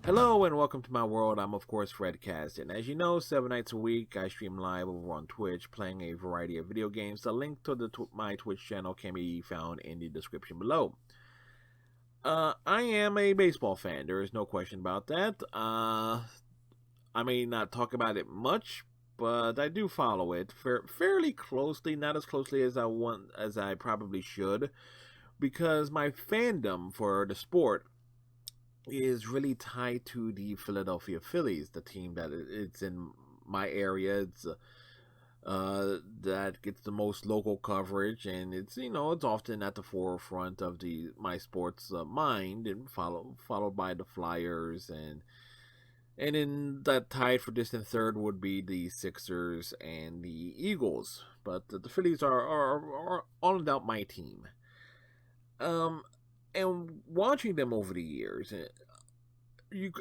Hello and welcome to my world. I'm of course Fredcast, and as you know, 7 nights a week I stream live over on Twitch, playing a variety of video games. The link to my Twitch channel can be found in the description below. I am a baseball fan. There is no question about that. I may not talk about it much, but I do follow it fairly closely. Not as closely as I probably should, because my fandom for the sport is really tied to the Philadelphia Phillies, the team that it's in my area. It's that gets the most local coverage, and it's often at the forefront of the my sports mind, and followed by the Flyers, and in that tied for distant third would be the Sixers and the Eagles. But the Phillies are all in doubt my team. Um, and watching them over the years,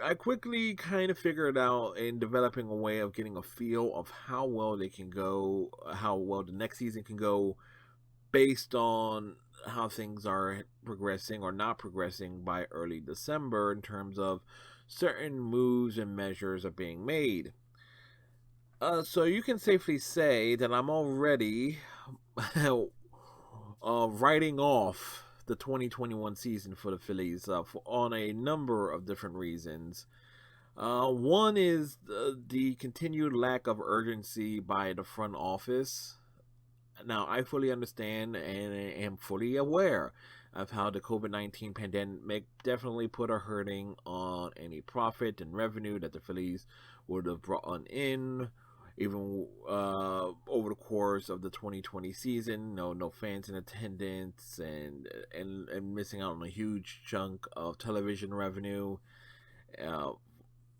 I quickly kind of figured out in developing a way of getting a feel of how well they can go, how well the next season can go, based on how things are progressing or not progressing by early December in terms of certain moves and measures are being made. So you can safely say that I'm already writing off the 2021 season for the Phillies on a number of different reasons. One is the continued lack of urgency by the front office. Now, I fully understand and am fully aware of how the COVID-19 pandemic definitely put a hurting on any profit and revenue that the Phillies would have brought on in, even over the course of the 2020 season. No fans in attendance, and missing out on a huge chunk of television revenue. Uh,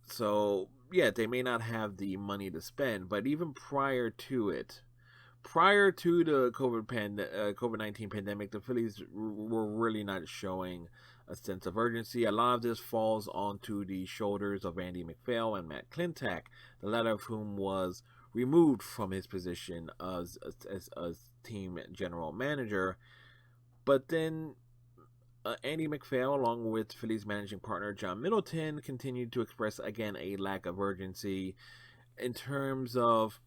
so yeah, they may not have the money to spend, but even prior to the COVID-19 pandemic, the Phillies were really not showing a sense of urgency. A lot of this falls onto the shoulders of Andy MacPhail and Matt Klentak, the latter of whom was removed from his position as team general manager. But then Andy MacPhail, along with Phillies managing partner John Middleton, continued to express again a lack of urgency in terms of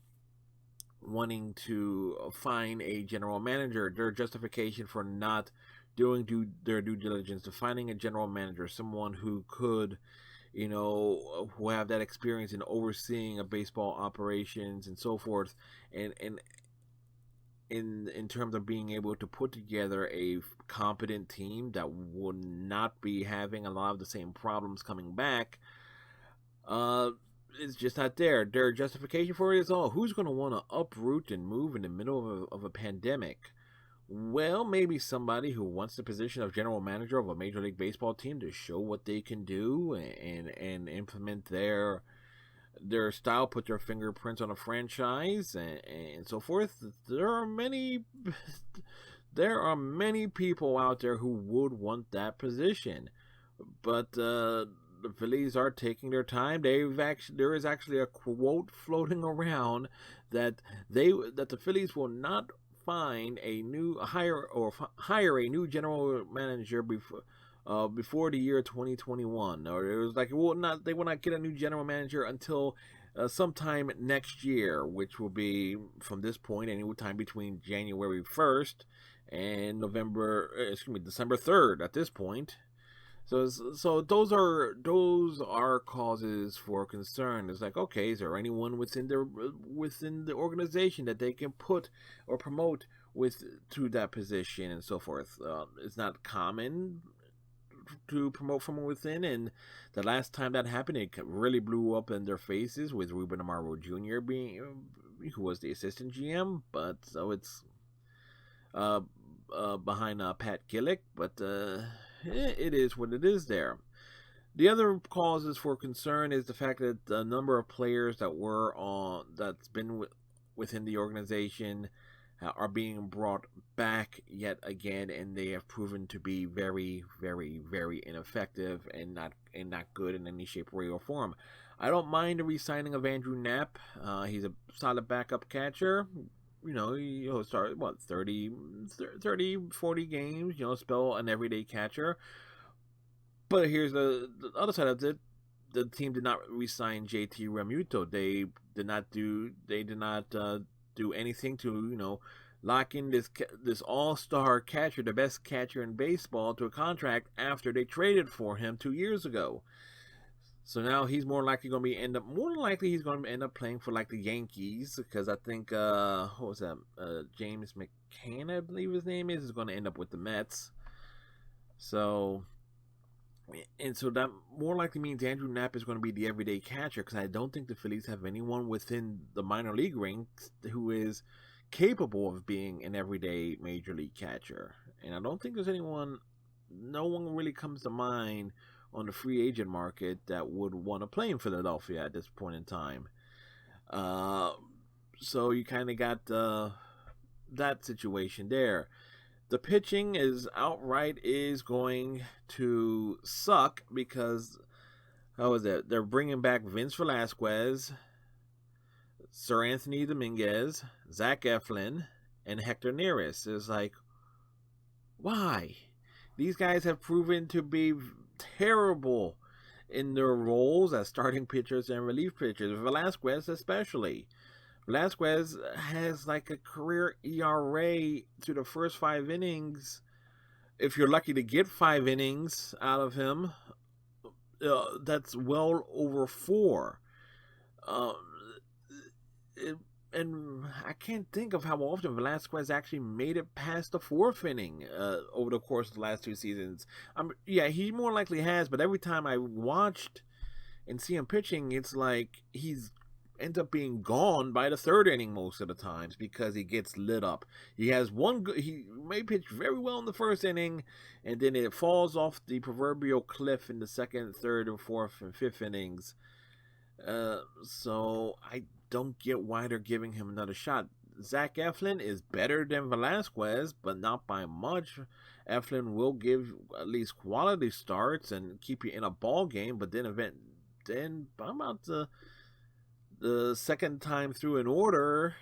wanting to find a general manager. Their justification for not doing their due diligence to finding a general manager, someone who could, who have that experience in overseeing a baseball operations and so forth, and in terms of being able to put together a competent team that would not be having a lot of the same problems coming back. It's just not there. Their justification for it is, who's going to want to uproot and move in the middle of a pandemic? Well, maybe somebody who wants the position of general manager of a Major League Baseball team to show what they can do and implement their style, put their fingerprints on a franchise, and so forth. There are many people out there who would want that position, but the Phillies are taking their time. There is actually a quote floating around that the Phillies will not find a new hire a new general manager before the year 2021, or it was like they will not get a new general manager until sometime next year, which will be from this point any time between January 1st and December 3rd at this point. So those are causes for concern. It's like, okay, is there anyone within the organization that they can put or promote with to that position and so forth? It's not common to promote from within, and the last time that happened, it really blew up in their faces with Ruben Amaro Jr. being who was the assistant GM, but so it's uh, behind Pat Gillick, but it is what it is there. The other causes for concern is the fact that the number of players that's been within the organization are being brought back yet again, and they have proven to be very, very, very ineffective and not good in any shape, way, or form. I don't mind the re-signing of Andrew Knapp. He's a solid backup catcher. He'll start 40 games. Spell an everyday catcher. But here's the other side of it. the team did not re-sign JT Realmuto. They did not do anything to lock in this all-star catcher, the best catcher in baseball, to a contract after they traded for him 2 years ago. So now he's more likely going to be he's going to end up playing for like the Yankees, because I think what was that, James McCann, I believe his name is going to end up with the Mets. So that more likely means Andrew Knapp is going to be the everyday catcher, because I don't think the Phillies have anyone within the minor league ranks who is capable of being an everyday major league catcher. And I don't think there's no one really comes to mind on the free agent market that would want to play in Philadelphia at this point in time. So you kind of got that situation there. The pitching is going to suck, because they're bringing back Vince Velasquez, Sir Anthony Dominguez, Zach Eflin, and Hector Neris. It's like, why? These guys have proven to be terrible in their roles as starting pitchers and relief pitchers. Velasquez especially. Velasquez has like a career ERA through the first 5 innings. If you're lucky to get 5 innings out of him, that's well over 4. And I can't think of how often Velasquez actually made it past the 4th inning over the course of the last 2 seasons. Yeah, he more likely has, but every time I watched and see him pitching, it's like he's ends up being gone by the 3rd inning most of the times, because he gets lit up. He may pitch very well in the 1st inning, and then it falls off the proverbial cliff in the 2nd, 3rd, and 4th and 5th innings. So I don't get why they're giving him another shot. Zach Eflin is better than Velasquez, but not by much. Eflin will give at least quality starts and keep you in a ball game, but then about the second time through an order,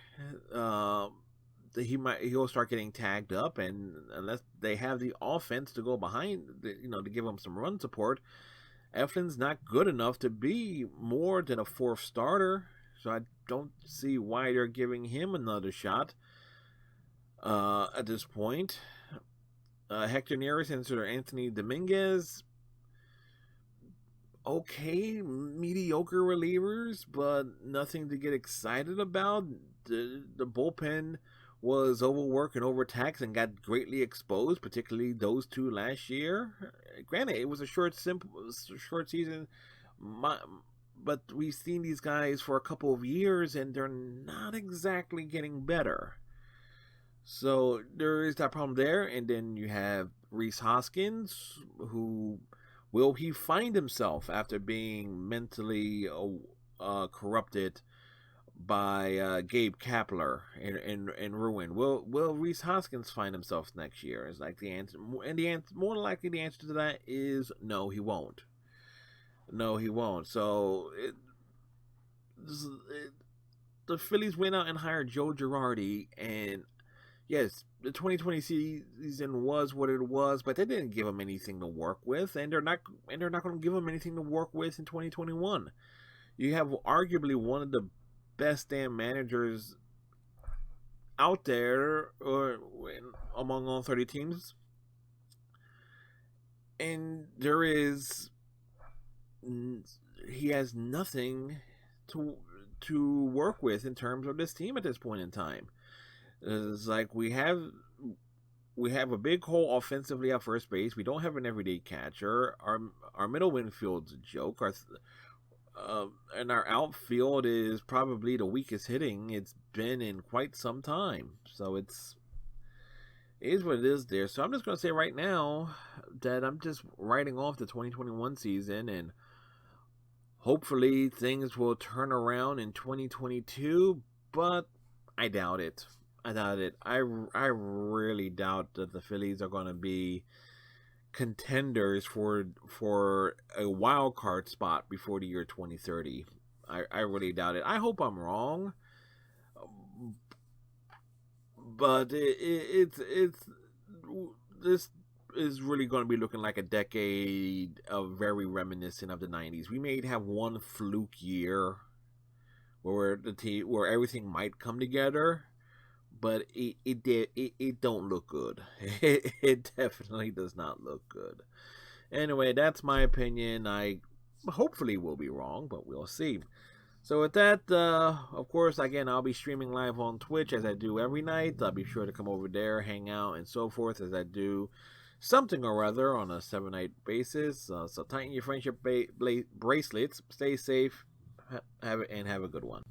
he'll start getting tagged up, and unless they have the offense to go behind, to give him some run support, Eflin's not good enough to be more than a 4th starter. So I don't see why they're giving him another shot at this point. Hector Neris and Sir Anthony Dominguez, okay, mediocre relievers, but nothing to get excited about. The bullpen was overworked and overtaxed and got greatly exposed, particularly those 2 last year. Granted, it was a short season, but we've seen these guys for a couple of years, and they're not exactly getting better. So there is that problem there. And then you have Rhys Hoskins, who will he find himself after being mentally corrupted by Gabe Kapler and ruin? Will Rhys Hoskins find himself next year? Is like the answer, and more likely the answer to that is no, he won't. No, he won't. So the Phillies went out and hired Joe Girardi, and yes, the 2020 season was what it was, but they didn't give him anything to work with, and they're not going to give him anything to work with in 2021. You have arguably one of the best damn managers out there, or among all 30 teams, and he has nothing to work with in terms of this team at this point in time. It's like we have a big hole offensively at first base. We don't have an everyday catcher. Our middle infield's a joke. And our outfield is probably the weakest hitting it's been in quite some time. So it is what it is there. So I'm just going to say right now that I'm just writing off the 2021 season, and hopefully things will turn around in 2022, but I doubt it. I really doubt that the Phillies are going to be contenders for a wild card spot before the year 2030. I really doubt it. I hope I'm wrong, but it's this is really going to be looking like a decade of very reminiscent of the 90s. We may have one fluke year where where everything might come together, but it don't look good. It definitely does not look good. Anyway, that's my opinion. I hopefully will be wrong, but we'll see. So with that, of course, again, I'll be streaming live on Twitch as I do every night. I'll be sure to come over there, hang out, and so forth as I do something or other on a 7-night basis. So tighten your friendship bracelets, stay safe, have a good one.